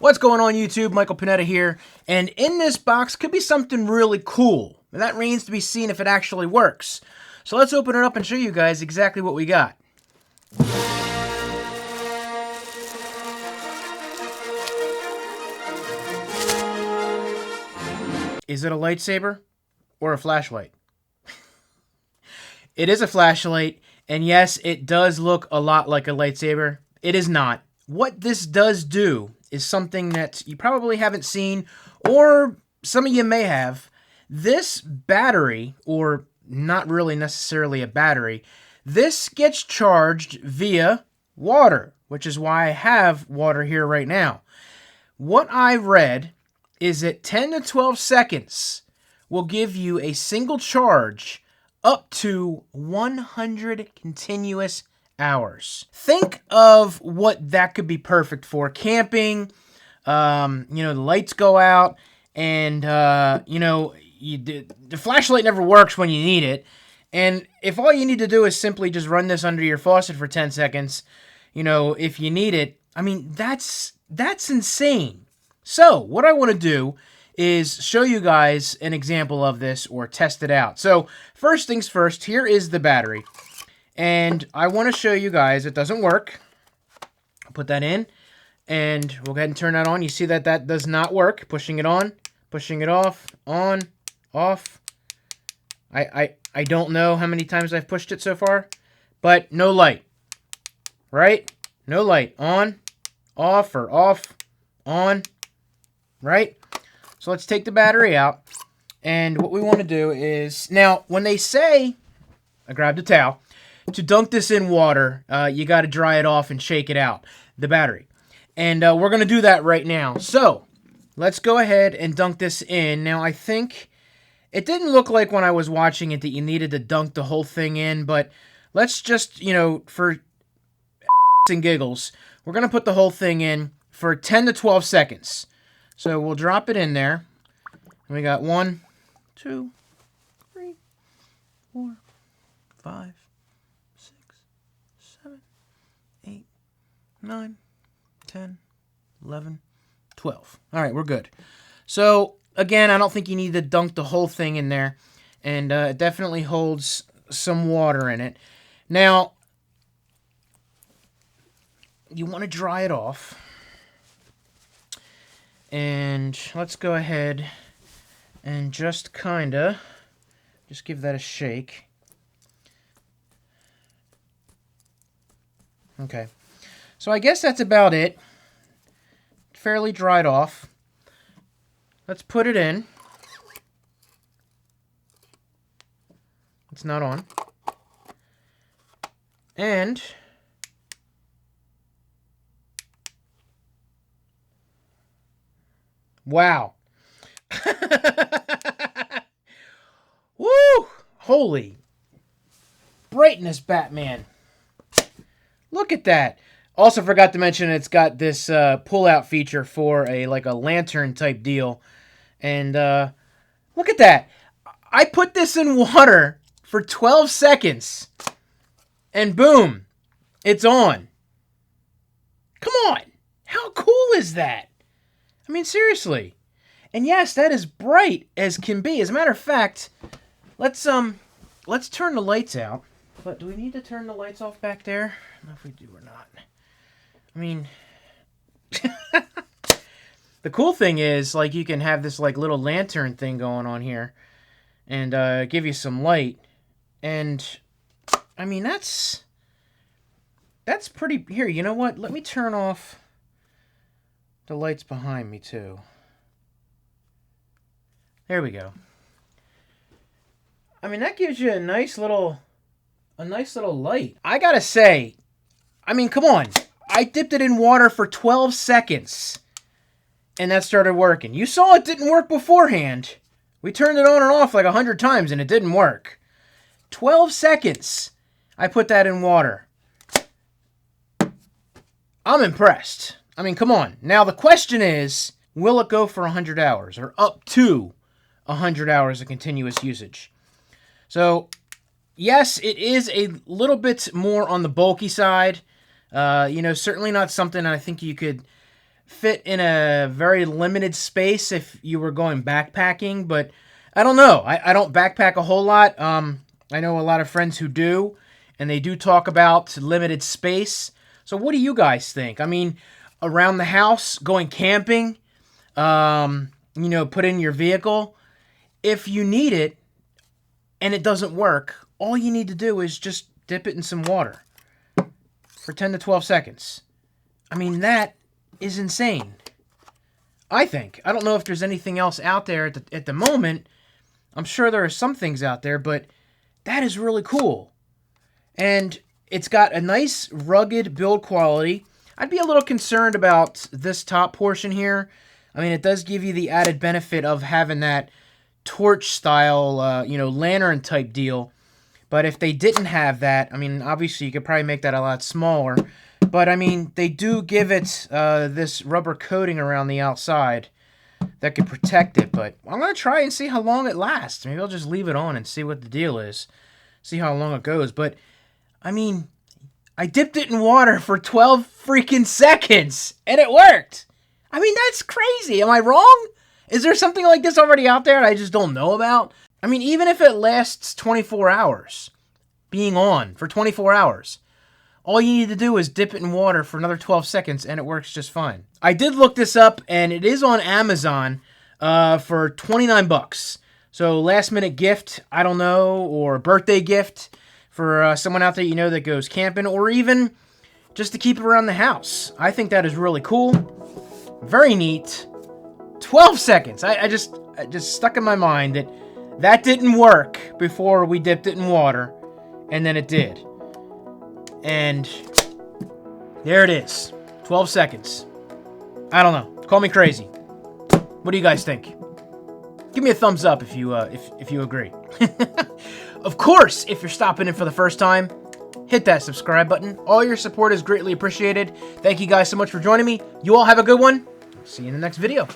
What's going on YouTube? Michael Panetta here, and in this box could be something really cool, and that remains to be seen if it actually works. So let's open it up and show you guys exactly what we got. Is it a lightsaber or a flashlight? It is a flashlight, and yes, it does look a lot like a lightsaber. It is not. What this does do is something that you probably haven't seen, or some of you may have. This battery, or not really necessarily a battery, this gets charged via water, which is why I have water here right now. What I read is that 10 to 12 seconds will give you a single charge up to 100 continuous hours. Think of what that could be perfect for. Camping, the lights go out, and, the flashlight never works when you need it. And if all you need to do is simply just run this under your faucet for 10 seconds, if you need it, I mean, that's insane. So what I want to do is show you guys an example of this or test it out. So first things first, here is the battery. And I want to show you guys it doesn't work. I'll put that in, and we'll go ahead and turn that on. You see that that does not work. Pushing it on, pushing it off, on, off. I don't know how many times I've pushed it so far, but no light, right? No light. On, off, or off, on, right? So let's take the battery out, and what we want to do is, now when they say, I grabbed a towel, to dunk this in water, you got to dry it off and shake it out, the battery. And we're going to do that right now. So let's go ahead and dunk this in. Now, I think it didn't look like when I was watching it that you needed to dunk the whole thing in, but let's just, for and giggles, we're going to put the whole thing in for 10 to 12 seconds. So we'll drop it in there. And we got 1, 2, 3, 4, 5, 6, 7, 8, 9, 10, 11, 12. All right, we're good. So, again, I don't think you need to dunk the whole thing in there. And it definitely holds some water in it. Now, you want to dry it off. And let's go ahead and just give that a shake. Okay, so I guess that's about it. Fairly dried off. Let's put it in. It's not on. And wow. Woo! Holy brightness, Batman. Look at that. Also forgot to mention it's got this pull-out feature for a lantern type deal. And look at that. I put this in water for 12 seconds. And boom, it's on. Come on. How cool is that? I mean, seriously. And yes, that is bright as can be. As a matter of fact, let's turn the lights out. But do we need to turn the lights off back there? I don't know if we do or not. I mean, the cool thing is, you can have this, little lantern thing going on here. And give you some light. And, I mean, that's pretty... Here, you know what? Let me turn off the lights behind me, too. There we go. I mean, that gives you a nice little light. I gotta say, I mean, come on. I dipped it in water for 12 seconds, and that started working. You saw it didn't work beforehand. We turned it on and off 100 times, and it didn't work. 12 seconds, I put that in water. I'm impressed. I mean, come on. Now, the question is, will it go for 100 hours, or up to 100 hours of continuous usage? So, yes, it is a little bit more on the bulky side. Certainly not something I think you could fit in a very limited space if you were going backpacking, but I don't know. I don't backpack a whole lot. I know a lot of friends who do, and they do talk about limited space. So what do you guys think? I mean, around the house, going camping, put in your vehicle. If you need it and it doesn't work, all you need to do is just dip it in some water for 10 to 12 seconds. I mean, that is insane. I think. I don't know if there's anything else out there at the moment. I'm sure there are some things out there, but that is really cool. And it's got a nice rugged build quality. I'd be a little concerned about this top portion here. I mean, it does give you the added benefit of having that torch style, lantern type deal. But if they didn't have that, I mean, obviously you could probably make that a lot smaller. But, I mean, they do give it this rubber coating around the outside that could protect it. But I'm going to try and see how long it lasts. Maybe I'll just leave it on and see what the deal is. See how long it goes. But, I mean, I dipped it in water for 12 freaking seconds, and it worked. I mean, that's crazy. Am I wrong? Is there something like this already out there that I just don't know about? I mean, even if it lasts 24 hours, being on for 24 hours, all you need to do is dip it in water for another 12 seconds, and it works just fine. I did look this up, and it is on Amazon for 29 bucks. So last minute gift, I don't know, or birthday gift for someone out there you know that goes camping, or even just to keep it around the house. I think that is really cool. Very neat. 12 seconds. I just stuck in my mind that didn't work before we dipped it in water, and then it did. And there it is. 12 seconds. I don't know. Call me crazy. What do you guys think? Give me a thumbs up if you agree. Of course, if you're stopping in for the first time, hit that subscribe button. All your support is greatly appreciated. Thank you guys so much for joining me. You all have a good one. See you in the next video.